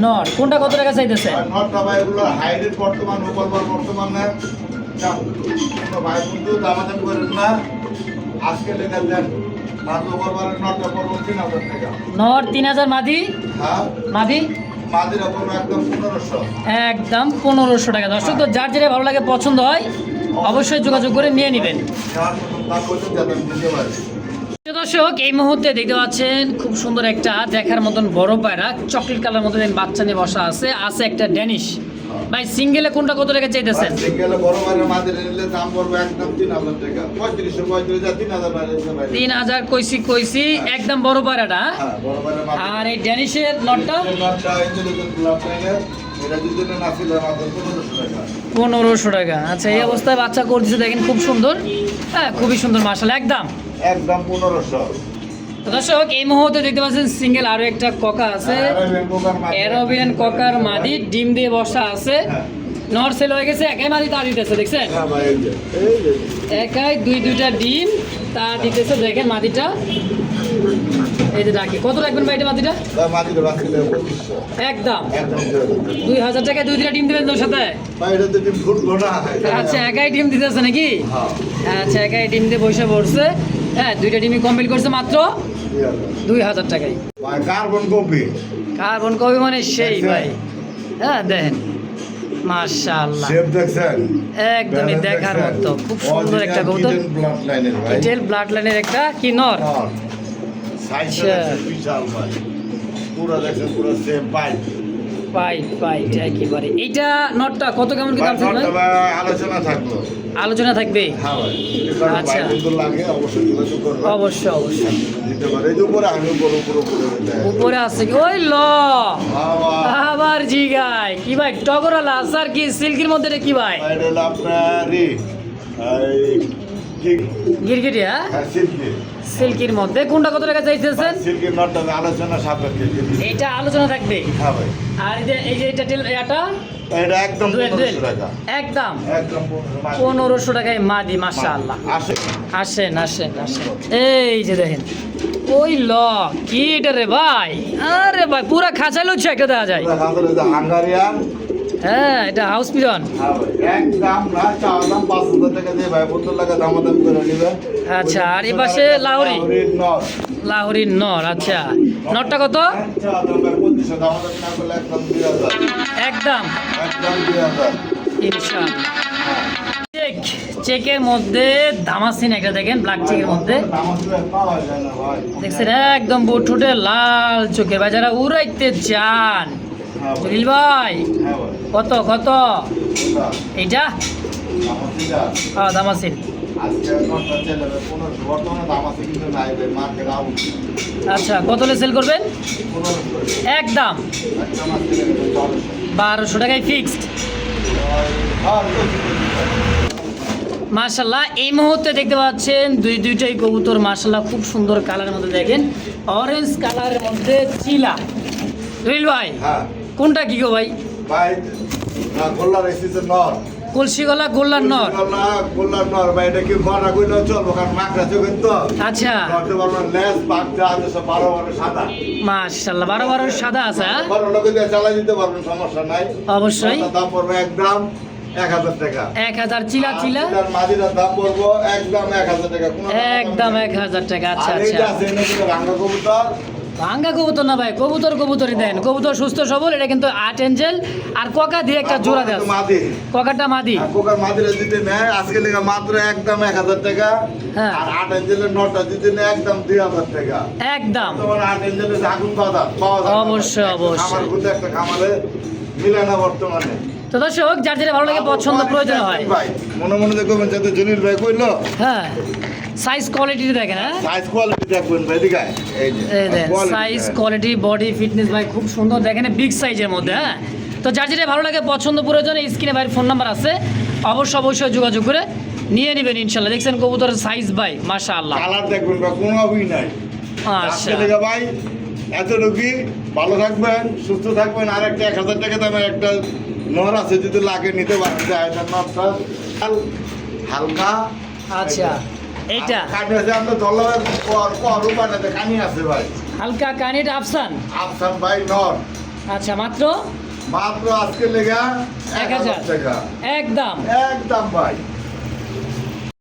নর কোনটা কত টাকা চাইতেছে? আর নটটা ভাই এগুলো হাইরেট বর্তমান অপর বর্তমানে দাম। কোনো ভাই বন্ধু দামাদামি করেন না, আজকে লেখা দেন মাত্র অপর নটটা পড়বো 3000 টাকা। নর 3000, মাদি হ্যাঁ মাদি মাদিরা পড়বো একদম 1500। একদম 1500 টাকা। দর্শক তো যার যেটা ভালো লাগে পছন্দ হয় অবশ্যই যোগাযোগ করে নিয়ে নেবেন। যার মতন দাম বলছেন যাতে আমি দিতে পারি। প্রিয় দর্শক এই মুহূর্তে দেখতে পাচ্ছেন খুব সুন্দর একটা দেখার মতন বড় পায়রা, চকলেট কালার মতো বাচ্চা নিয়ে বসা আছে একটা ড্যানিশ। ভাই সিঙ্গেলে কোনটা কত টাকা চাইতেছেন? সিঙ্গেলে বড় বাইরের মাঝে নিলে দাম পড়বে একদম 3000 টাকা, 3535 3000 বাইরে দিতে পারি। 3000 কইছি একদম বড় পায়রাটা। হ্যাঁ, বড় বাইরের মাঝে। আর এই ড্যানিশের নটটা এই নটটা ইন্টেলিজেন্ট ব্লাড লাইনের, এটা যদি না ছিল মাত্র 1500 টাকা। 1500 টাকা। আচ্ছা, এই অবস্থায় বাচ্চা করতেছে দেখেন, খুব সুন্দর। হ্যাঁ, খুবই সুন্দর মাশাআল্লাহ, একদম একদম 1500। তো দর্শক এই মুহূর্তে দেখতে পাচ্ছেন সিঙ্গেল আরো একটা ককা আছে, অ্যারাবিয়ান ককার মাদি, ডিম দিয়ে বসা আছে। হ্যাঁ। নর সেল হয়ে গেছে, একাই মাদি তা দিতেছে, দেখছেন হ্যাঁ ভাই, এই যে একাই দুইটা ডিম তা দিতেছে। দেখেন মাদিটা, এই যে ডাকি কত রাখবেন ভাই এটা মাদিটা? ভাই মাটিতে বাঁচলে 2500। একদম একদম 2000 টাকায় দুইটা ডিম দিবেন তোর সাথে? ভাই এটা তো ডিম ফুটবো না। আচ্ছা, একাই ডিম দিতেছে নাকি? হ্যাঁ, আচ্ছা, একাই ডিম দিয়ে বসে পড়ছে। হ্যাঁ, দুইটা ডিমই কমপ্লিট করছে মাত্র 2000 টাকায়। ভাই কার্বন কপি। কার্বন কপি মানে সেই ভাই। হ্যাঁ, দেখেন মাশাআল্লাহ, শেপ দেখছেন? একদমই দেখার মতো, খুব সুন্দর একটা কবুতর। ব্লাড লাইনের ভাই। টেল ব্লাড লাইনের একটা কি নর। সাইজটা বিশাল ভাই। পুরো দেখছেন, পুরো সেম পাইপ। পাইট একেবারে। এইটা নটটা কত কেমন কি দাম থাকবে? আলোচনা থাকলো। আলোচনা থাকবে। হ্যাঁ ভাই। আচ্ছা। আচ্ছা, লাগে অবশ্যই যোগাযোগ করবেন। অবশ্যই দিতে পারে। এই যে উপরে আমি পুরো দেয়। উপরে আছে কি? ওই ল বাবা, আবার জিগায় কি ভাই? টগরলা আসার কি সিল্কের মধ্যে এটা কি ভাই? এটা হলো আপনার গিরগিটি। হ্যাঁ, সিল্কি। সিল্কের মধ্যে কোনটা কত টাকা চাইতেছেন? সিল্কের নটটা আলোচনা সাপেক্ষে। এইটা আলোচনা থাকবে। হ্যাঁ ভাই। আর এই যে এটা এটা এটা একদম দুয়েল 1500 টাকা। একদম একদম 1500 টাকায় মাদি। মাশাআল্লাহ, আসে। আসেন। এই যে দেখেন, ওই ল কি এটা রে ভাই? আরে ভাই, পুরা খাঁচা লুচ্ছে একটা দেখা যায়। হাঙ্গারিয়ান। হ্যাঁ, এটা হাউস পিজন। হ্যাঁ ভাই, একদম না, চাওয়া দাম 5000 টাকা দিয়ে ভাই 15 টাকা দামাদামি করে নেবেন। আচ্ছা, আর এই পাশে লাহোরি। লাহোরির নট। লাহোরির নর। আচ্ছা, নরটা কত? চাওয়া দাম ভাই 2500, দামাদামি না করলে একদম 2000। একদম একদম 2000। ইনশাআল্লাহ। চেকের মধ্যে দামাসিন একটা দেখেন, ব্ল্যাক চেকের মধ্যে দামাদামি পাওয়া যায় না ভাই। দেখছেন, একদম বুটুটে লাল চোখের ভাই, যারা উড়াইতে চান। হ্যাঁ ভাই। জলিল ভাই, হ্যাঁ ভাই। কত এইটা? দামাদামিটা দামাসিন। আজকে নটটা চলে যাবে 1500, বর্তমানে দাম আছে কিন্তু নাই ভাই, মার্কেট আউট। আচ্ছা, কত হলে সেল করবেন? 1500। একদম একদম আজকে লেগে 1200 টাকায় ফিক্সড। মাশাল্লাহ, এই মুহূর্তে দেখতে পাচ্ছেন দুইটাই কবুতর মাশাল্লাহ খুব সুন্দর কালারের মধ্যে। দেখেন অরেঞ্জ কালারের মধ্যে চিলা। জলিল ভাই, হ্যাঁ কোনটা কি গো ভাই? ভাই, না গোল্লার এসেছে নর। কলসি গলা গোল্লার নর। গোল্লার নর ভাই, এটা কি ঘটা কইলেও চলবো, কারণ মাকড়া চোখেন তো। আচ্ছা, ধরতে পারবেন, লেজ বাগদা আছে সব 12 সাদা। মাশাল্লাহ, 12 সাদা আছে। হ্যাঁ? বড় লোকে দিয়ে চালাই দিতে পারবেন, সমস্যা নাই। অবশ্যই। নটটার দাম পড়বে একদম 1000 টাকা। 1000 চিলা। আর মাদিরার দাম পড়বো একদম 1000 টাকা। কোনো একদম 1000 টাকা। আচ্ছা আর এইটা আচ্ছা, আছে এনে কিন্তু রাঙ্গা কবুতর। ভাঙ্গা কবুতর না ভাই, কবুতরই দেন। কবুতর সুস্থ সবল, এটা কিন্তু 8 এঞ্জেল আর কোকা দিয়ে একটা জোড়া দেয়। মাদি। কোকাটা মাদি। আর কোকার মাদিরা দিতে নেয় আজকে লেগে মাত্র একদম 1000 টাকা। হ্যাঁ। আর 8 এঞ্জেলের নটটা দিতে নেয় একদম 2000 টাকা। একদম তোমার 8 এঞ্জেলের আগুন পাওয়া যায় না। অবশ্যই, অবশ্যই। খামার খুঁজে একটা খামারে মিলে না বর্তমানে। তো দর্শক, যার যেটা ভালো লাগে পছন্দ প্রয়োজন হয়। ভাই মনে দেখবেন যাতে জলিল ভাই কইলো হ্যাঁ, সাইজ কোয়ালিটি দেখেন। হ্যাঁ, সাইজ কোয়ালিটি দেখবেন ভাই, এদিকে আয়। এই যে এই দেন সাইজ কোয়ালিটি বডি ফিটনেস ভাই খুব সুন্দর দেখেন, বিগ সাইজের মধ্যে। হ্যাঁ, তো যার যেটা ভালো লাগে পছন্দ প্রয়োজন, স্ক্রিনে ভাইয়ের ফোন নাম্বার আছে, অবশ্যই যোগাযোগ করে নিয়ে নেবেন ইনশাল্লাহ। দেখছেন কবুতরের সাইজ ভাই মাশাআল্লাহ। কালার দেখবেন ভাই, কোনো অভাবই নাই। আজকে লেগে ভাই এতটুকুই, ভালো থাকবেন, সুস্থ থাকবেন। আর একটা 1000 টাকা দামের একটা নর আছে, যদি লাগে নিতে পারেন। নরটা হালকা। আচ্ছা, এইটা কানি আছে, আমরা দলের রূপানাতে কানি আছে ভাই। হালকা কানিটা আফসান। আফসান ভাই নর, আচ্ছা, মাত্র মাত্র আজকে লেগা 1000 টাকা। একদম একদম ভাই।